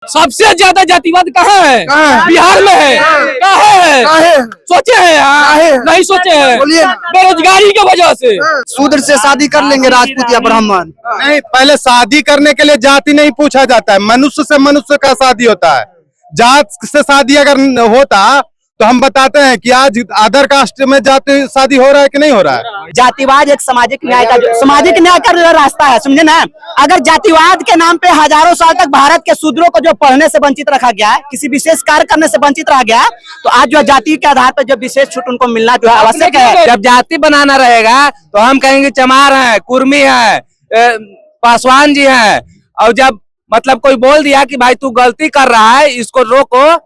सबसे ज्यादा जातिवाद कहाँ है? बिहार में है। कहाँ है? सोचे हैं यहाँ? नहीं सोचे हैं। बेरोजगारी की वजह से। शूद्र से शादी कर लेंगे राजपूत या ब्राह्मण? नहीं, पहले शादी करने के लिए जाति नहीं पूछा जाता है, मनुष्य से मनुष्य का शादी होता है। जात से शादी अगर होता तो हम बताते हैं कि आज अदर कास्ट में जाति शादी हो रहा है कि नहीं हो रहा है। जातिवाद एक सामाजिक न्याय का रास्ता है, समझे ना। अगर जातिवाद के नाम पे हजारों साल तक भारत के शूद्रों को जो पढ़ने से वंचित रखा गया, किसी विशेष कार्य करने से वंचित रहा गया, तो आज जो जाति के आधार पर जो विशेष छूट उनको मिलना जो है आवश्यक है। जब जाति बनाना रहेगा तो हम कहेंगे चमार है, कुर्मी है, पासवान जी है। और जब मतलब कोई बोल दिया कि भाई तू गलती कर रहा है, इसको रोको,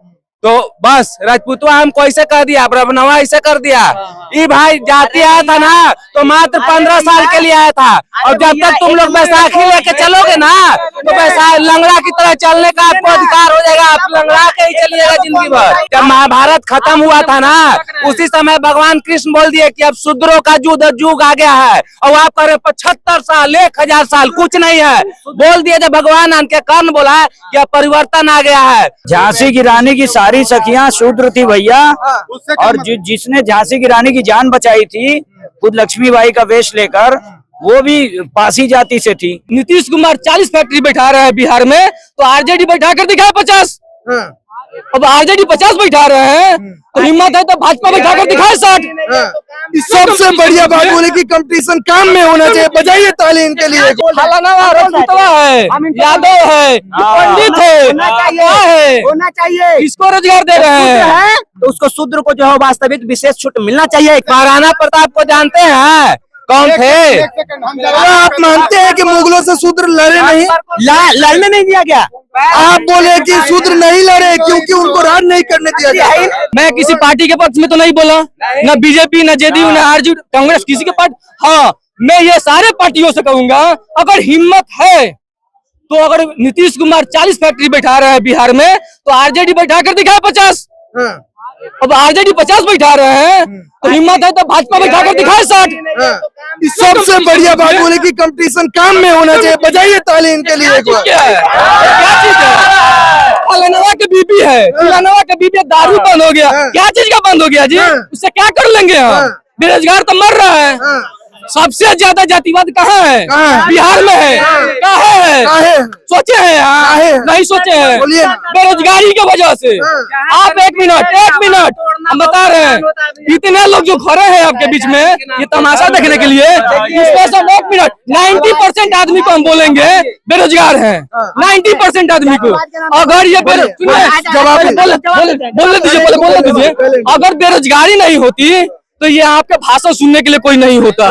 तो बस राजपूतवा हमको ऐसे कर दिया, ब्राह्मणवा ऐसे कर दिया। ये भाई जाति आया था ना तो मात्र 15 साल के लिए आया था, और जब तक तुम लोग बैसाखी लेके चलोगे ना तो बैसाखी लंगड़ा की तरह चलने का आपको अधिकार हो जाएगा। आप लंगड़ा के ही चलिएगा जिंदगी भर। जब महाभारत खत्म हुआ था ना, उसी समय भगवान कृष्ण बोल दिए कि अब शूद्रों का युग आ गया है, और आप कह रहे 75 साल 1000 साल कुछ नहीं है। बोल दिए जब भगवान के कर्ण बोला कि अब परिवर्तन आ गया है। झांसी की रानी की सारी सखियां शूद्र थी भैया, और जिसने झांसी की रानी की जान बचाई थी खुद लक्ष्मीबाई का वेश लेकर, वो भी पासी जाति से थी। नीतीश कुमार 40 फैक्ट्री बैठा रहे हैं बिहार में, तो आरजेडी बैठा कर दिखाए 50। अब आरजेडी 50 बैठा रहे हैं तो हिम्मत है तो भाजपा बैठा कर दिखाए 60। सबसे बढ़िया बात बोले कि कंपटीशन काम में होना चाहिए। बजाइए ताली इनके लिए। है, यादव है, पंडित है, होना चाहिए। इसको रोजगार दे रहे हैं तो उसको शूद्र को जो है वास्तविक विशेष छूट मिलना चाहिए। महाराणा प्रताप को जानते हैं कौन थे? आप मानते हैं कि मुगलों से शूद्र लड़े नहीं? लड़ने नहीं दिया गया। आप बोले कि शूद्र नहीं लड़े क्योंकि उनको राज नहीं करने दिया गया। मैं किसी पार्टी के पक्ष में तो नहीं बोला, न बीजेपी, न जेडीयू, न आरजेडी, कांग्रेस, किसी के पार्टी। हाँ, मैं ये सारे पार्टियों से कहूंगा, अगर हिम्मत है तो अगर नीतीश कुमार 40 फैक्ट्री बैठा रहे हैं बिहार में, तो आरजेडी बैठा कर दिखाए 50। अब आरजेडी 50 बैठा रहे हैं तो हिम्मत है तो भाजपा बैठा कर दिखाए 60। सबसे बढ़िया बात बोले कि कंपटीशन काम में होना चाहिए। बजाइए ताली इनके लिए। क्या चीज है? फलाना के बीबी है, फलाना के बीबी दारू बंद हो गया। क्या चीज का बंद हो गया जी? उससे क्या कर लेंगे हम? बेरोजगार तो मर रहा है। सबसे ज्यादा जातिवाद कहाँ है? बिहार में है। कहाँ है? सोचे हैं यहाँ? नहीं सोचे हैं। बेरोजगारी की वजह से। आप एक मिनट हम बता रहे हैं, इतने लोग जो खड़े हैं आपके बीच में ये तमाशा देखने के लिए, इसमें से 1 मिनट 90% आदमी को हम बोलेंगे बेरोजगार हैं। 90% आदमी को। अगर ये बोलने दीजिए, अगर बेरोजगारी नहीं होती तो ये आपके भाषण सुनने के लिए कोई नहीं होता।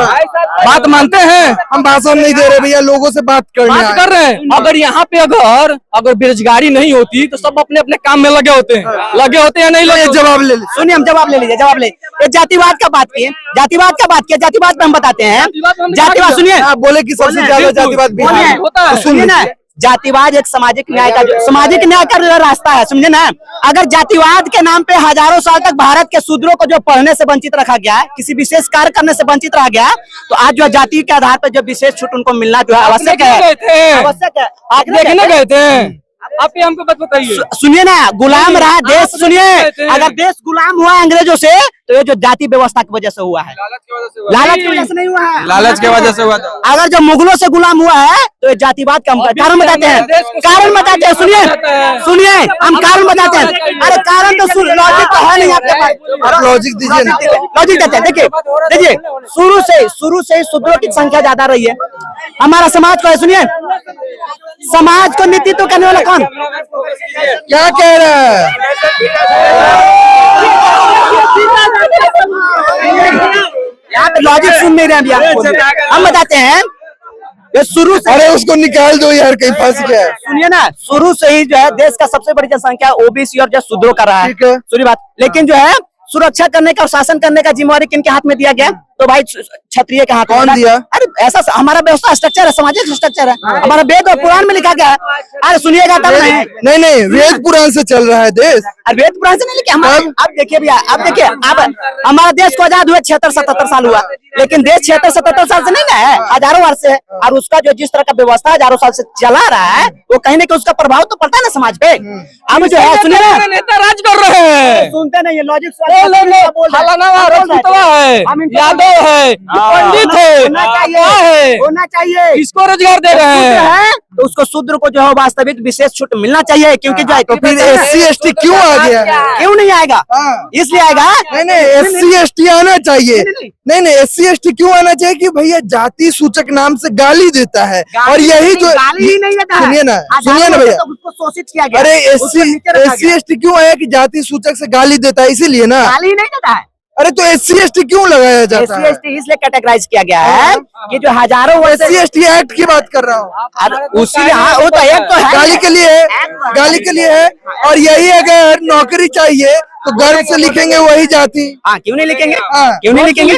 बात मानते हैं? हम भाषण नहीं दे रहे भैया, लोगों से बात कर रहे हैं। अगर यहाँ पे अगर बेरोजगारी नहीं होती तो सब अपने अपने काम में लगे होते हैं या नहीं लगे? जवाब ले लीजिए। सुनिए, हम जवाब ले लीजिए। जवाब ले जातिवाद का बात किए, जातिवाद पे हम बताते हैं। जातिवाद सुनिए, आप बोले कि सबसे ज्यादा जातिवाद सुनिए ना। जातिवाद एक सामाजिक न्याय का रास्ता है, समझे ना। अगर जातिवाद के नाम पे हजारों साल तक भारत के शूद्रों को जो पढ़ने से वंचित रखा गया, किसी विशेष कार्य करने से वंचित रहा गया, तो आज जो जाति के आधार पर जो विशेष छूट उनको मिलना जो है आवश्यक है। आप देखने गए थे? आप हमको बताइए। सुनिए ना, गुलाम रहा देश। सुनिए, अगर देश गुलाम हुआ अंग्रेजों से तो ये जो जाति व्यवस्था की वजह से हुआ है। लालच की वजह से नहीं हुआ है। लालच की वजह से हुआ। अगर जो मुगलों से गुलाम हुआ है तो ये जातिवाद का कारण बताते हैं। सुनिए, हम कारण बताते हैं। अरे कारण तो लॉजिक तो है नहीं आपके पास। लॉजिक दीजिए, लॉजिक देते हैं। देखिए, शुरू से ही शूद्रों की संख्या ज्यादा रही है हमारा समाज को। सुनिए, समाज को नेतृत्व करने वाला कौन? क्या कह रहा है? यहाँ पे लॉजिक सुन नहीं रहे हैं। हम बताते हैं, ये शुरू से। अरे उसको निकाल दो यार, कहीं फंस गया। सुनिए ना, शुरू से ही जो है देश का सबसे बड़ी जनसंख्या ओबीसी और जो शूद्रों का रहा है। सुनिए बात, लेकिन जो है सुरक्षा करने का और शासन करने का जिम्मेवारी किनके हाथ में दिया गया? तो भाई क्षत्रिय के हाथ में। कौन दिया? अरे ऐसा हमारा व्यवस्था स्ट्रक्चर है, सामाजिक स्ट्रक्चर है, हमारा वेद और पुराण में लिखा गया है। अरे सुनिएगा तब नहीं। नहीं वेद पुराण से चल रहा है देश। अरे वेद पुराण से नहीं लिखे हम। अब देखिए भैया, अब देखिए, अब हमारा देश को आजाद हुए 76-77 साल हुआ, लेकिन देश 76-77 साल से नहीं ना है, हजारों वर्ष से। और उसका जो जिस तरह का व्यवस्था हजारों साल से चला रहा है, वो कहीं ना कहीं उसका प्रभाव तो पड़ता है ना समाज पे। अब जो है सुनिए ना, नेता राज कर रहे हैं, सुनते नहीं, लॉजिक यादव है, पंडित है, होना चाहिए। किसको रोजगार दे रहे हैं? तो उसको शूद्र को जो है वास्तविक विशेष छूट मिलना चाहिए, क्योंकि जो है तो फिर SC/ST क्यों आ गया है? क्यों नहीं आएगा? इसलिए आएगा। नहीं SC/ST आना चाहिए। नहीं SC/ST क्यों आना चाहिए? कि भैया जाति सूचक नाम से गाली देता है, और यही जो गाली नहीं देता है। सुनिए ना भैया, तो उसको शोषित किया गया। अरे उसको नीचे रखा गया। SC/ST क्यों आया? कि जाति सूचक से गाली देता है, इसीलिए ना। गाली नहीं देता है। अरे तो SC/ST क्यों लगाया जाता है? SC/ST इसलिए कैटेगराइज किया गया है कि जो हजारों वर्ष से SC/ST एक्ट की बात कर रहा हूँ। उसी हाँ, वो तो एक तो है, गाली के लिए है, गाली के लिए है। और यही अगर नौकरी चाहिए तो गर्व से लिखेंगे वही जाति। हाँ, क्यों नहीं लिखेंगे? हाँ, क्यों नहीं लिखेंगे?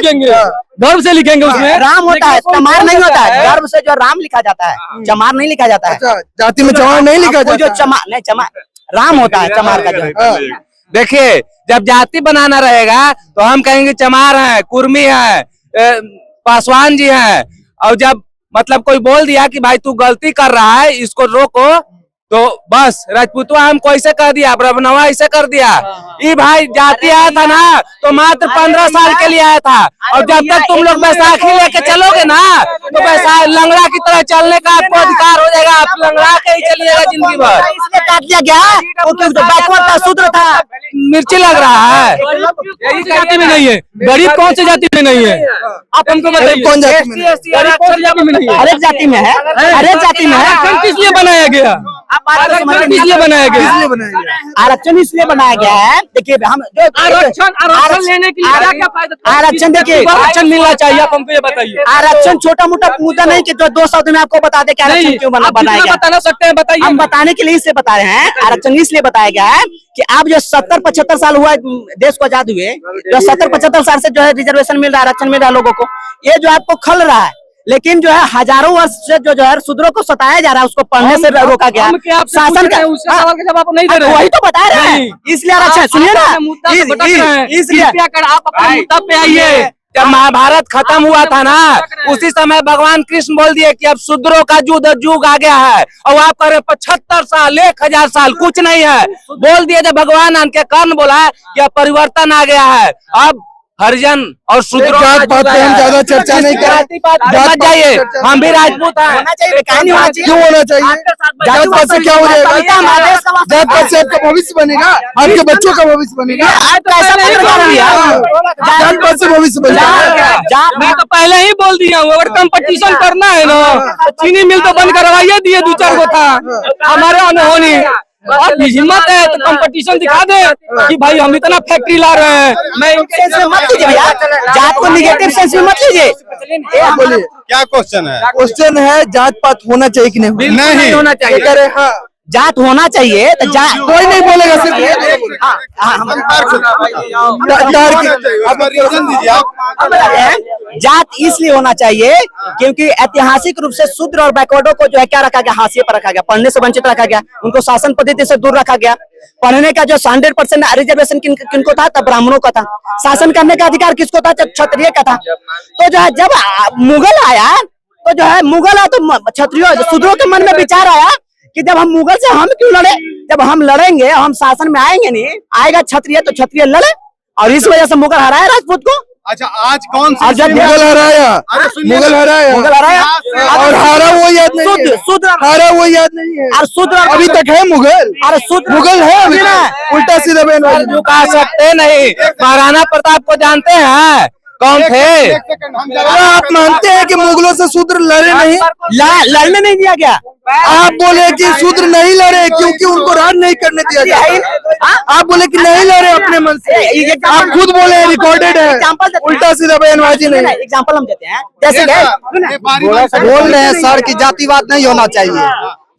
गर्व से लिखेंगे उसमें। राम होता है, चमार नहीं होता है। गर्व से जो राम लिखा जाता है, चमार नहीं लिखा जाता है। अच्छा, जाति में चमार नहीं लिखा आपको जो जाता। चमार नहीं, चमार राम होता है, चमार का जो। देखिए, जब जाति बनाना रहेगा तो हम कहेंगे चमार हैं, कुर्मी हैं, पासवान जी हैं। और जब मतलब कोई बोल दिया कि भाई तू गलती कर रहा है, इसको रोको, तो बस राजपूतवा हमको ऐसे कर दिया, ब्रह्मनवा ऐसे कर दिया। ये भाई जाति आया था ना तो मात्र 15 साल के लिए आया था, और जब तक तुम लोग बैसाखी लेके चलोगे ना तो बैसाखी लंगड़ा की तरह चलने का आपको अधिकार हो जाएगा। आप लंगड़ा के ही चलिएगा जिंदगी भर। इसलिए काट दिया गया, वो क्यों बैकवर्ड था, शूद्र था। मिर्ची लग रहा है। यही जाति में नहीं है, गरीब कौन सी जाति में नहीं है? आप हमको बताइए, कौन जाति में? गरीब कौन सी जाति में नहीं है? हर एक जाति में है, हर एक जाति में है। आरक्षण किस लिए बनाया गया? आरक्षण किस लिए बनाया गया? इसलिए बनाया गया। आरक्षण इसलिए बनाया गया है, देखिए हम जो आरक्षण लेने के लिए क्या क्या फायदा? आरक्षण देखिए, आरक्षण मिलना चाहिए, आप हमको ये बताइए। आरक्षण छोटा मोटा मुद्दा नहीं कि जो 2 शब्द में आपको बता दे कि आरक्षण क्यों बनाया गया। बता ना सकते हैं, बताइए। हम बताने के लिए इसलिए बता रहे हैं, आरक्षण इसलिए बताया गया है कि आप जो 70-75 साल हुआ देश को आजाद हुए, जो 70-75 साल से जो है रिजर्वेशन मिल रहा है, आरक्षण मिल रहा है लोगों को, ये जो आपको खल रहा है। लेकिन जो है हजारों वर्ष से जो है शूद्रों को सताया जा रहा है, उसको पढ़ने से रोका गया। शासन का सवाल का जवाब नहीं दे रहे, वही तो बता रहे हैं। इसलिए आरक्षण सुनिए ना, इसलिए आप अपने मुद्दा पे आइए। जब महाभारत खत्म हुआ था ना, उसी समय भगवान कृष्ण बोल दिए कि अब शूद्रों का युग आ गया है। और आप कह रहे 75 साल 1000 साल कुछ नहीं है। बोल दिए जब भगवान आन के कर्ण बोला कि अब परिवर्तन आ गया है, अब हरिजन और शूद्रों जात पात पे हम ज्यादा चर्चा नहीं करें। मत जाइए, हम भी राजपूत हैं। होना चाहिए, कहीं होना चाहिए। क्यों होना चाहिए? जात पात से क्या हो जाएगा? जात पात से आपका भविष्य बनेगा, आपके बच्चों का भविष्य बनेगा। जात पात से भविष्य बनेगा। मैं तो पहले ही बोल दिया हूँ, अगर कंपटीशन करना है ना तो चीनी मिल तो बंद करवाइए दिए, 2-4 को था हमारे अनहोनी। और हिम्मत है तो कंपटीशन दिखा दे कि भाई हम इतना फैक्ट्री ला रहे हैं। मैं मत लीजिए भैया, जात को निगेटिव सेंस में मत लीजिए। बोलिए, क्या क्वेश्चन है? क्वेश्चन है जात पात होना चाहिए कि नहीं? नहीं होना चाहिए। कह रहे हाँ, जात होना चाहिए तो कोई नहीं बोलेगा, सिर्फ ये बोलेगा। आप रीजन दीजिए। हम बताते हैं, जात इसलिए होना चाहिए क्योंकि ऐतिहासिक रूप से शूद्र और बैकवर्डों को जो है क्या रखा गया, हाशिए पर रखा गया, पढ़ने से वंचित रखा गया, उनको शासन पद्धति से दूर रखा गया। पढ़ने का जो 100% रिजर्वेशन किनको था, तब ब्राह्मणों का था। शासन करने का अधिकार किसको था, जब क्षत्रिय का था। तो जो है जब मुगल आया तो जो है मुगल आया तो क्षत्रियों शूद्रों के मन में विचार आया कि जब हम मुगल से हम क्यों लड़े, जब हम लड़ेंगे हम शासन में आएंगे नहीं, आएगा क्षत्रिय तो क्षत्रिय लड़े, और इस वजह से मुगल हराया राजपूत को। अच्छा, आज कौन सी मुगल हराया, मुगल हराया, मुगल हराया और हारा वो याद नहीं है। शूद्र हारा वो याद नहीं है। और शूद्र अभी तक है मुगल। अरे शूद्र मुगल है अभी तक। उल्टा सीधा बहन झुका सकते नहीं। महाराणा प्रताप को जानते हैं कौन थे? आप मानते हैं कि मुगलों से शूद्र लड़े नहीं? लड़ने नहीं दिया गया। आप बोले कि शूद्र नहीं लड़े क्योंकि उनको राज नहीं करने दिया गया। आप बोले कि नहीं लड़े अपने मन से, आप खुद बोले रिकॉर्डेड है। उल्टा सीधा बयानबाजी नहीं। एग्जाम्पल हम देते हैं, जैसे ये बोल रहे हैं सर की जातिवाद नहीं होना चाहिए।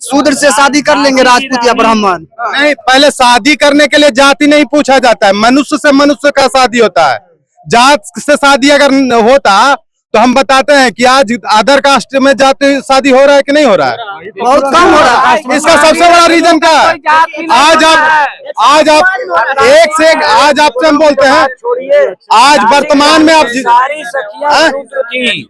शूद्र से शादी कर लेंगे राजपूत या ब्राह्मण। नहीं, पहले शादी करने के लिए जाति नहीं पूछा जाता है, मनुष्य से मनुष्य का शादी होता है। जात से शादी अगर होता तो हम बताते हैं कि आज अदर कास्ट में जाति शादी हो रहा है कि नहीं हो रहा है? बहुत कम हो रहा है। इसका सबसे बड़ा रीजन क्या है? आज आप एक से एक आज आपसे हम बोलते हैं, आज वर्तमान में आप सारी सखियां शूद्र थी।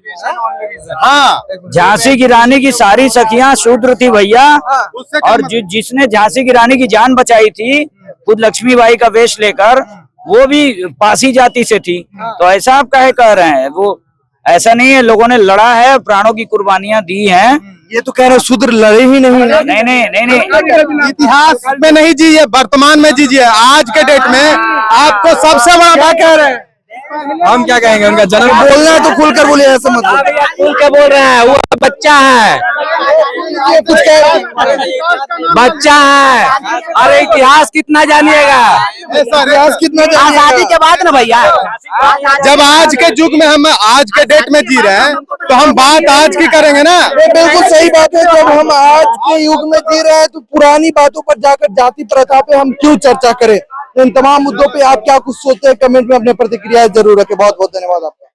हाँ, झांसी की रानी की सारी सखियां शूद्र थी भैया। उससे और जिसने झांसी की रानी की जान बचाई थी खुद लक्ष्मीबाई का वेश लेकर, वो भी पासी जाति से थी। तो ऐसा आप काहे कह रहे हैं? वो ऐसा नहीं है, लोगों ने लड़ा है, प्राणों की कुर्बानियां दी हैं। ये तो कह रहे शूद्र लड़े ही नहीं। नहीं। इतिहास में नहीं जिए, वर्तमान में जीजिए। आज के डेट में आपको सबसे बड़ा क्या कह रहे हैं? हम क्या कहेंगे? उनका जन्म बोलना है तो खुलकर बोलिए, ऐसा मत बोलिए। खुल के बोल रहे हैं, वो बच्चा है, कुछ कह बच्चा है। अरे इतिहास कितना जानिएगा? इतिहास कितना आजादी के बाद ना भैया, जब आज के युग में हम आज के डेट में जी रहे हैं तो हम बात आज की करेंगे ना। बिल्कुल सही बात है। जब हम आज के युग में जी रहे हैं तो पुरानी बातों पर जाकर जाति प्रथा पे हम क्यों चर्चा करें? इन तमाम मुद्दों पे आप क्या कुछ सोचते हैं? कमेंट में अपने प्रतिक्रिया जरूर रखें। बहुत बहुत धन्यवाद आपका।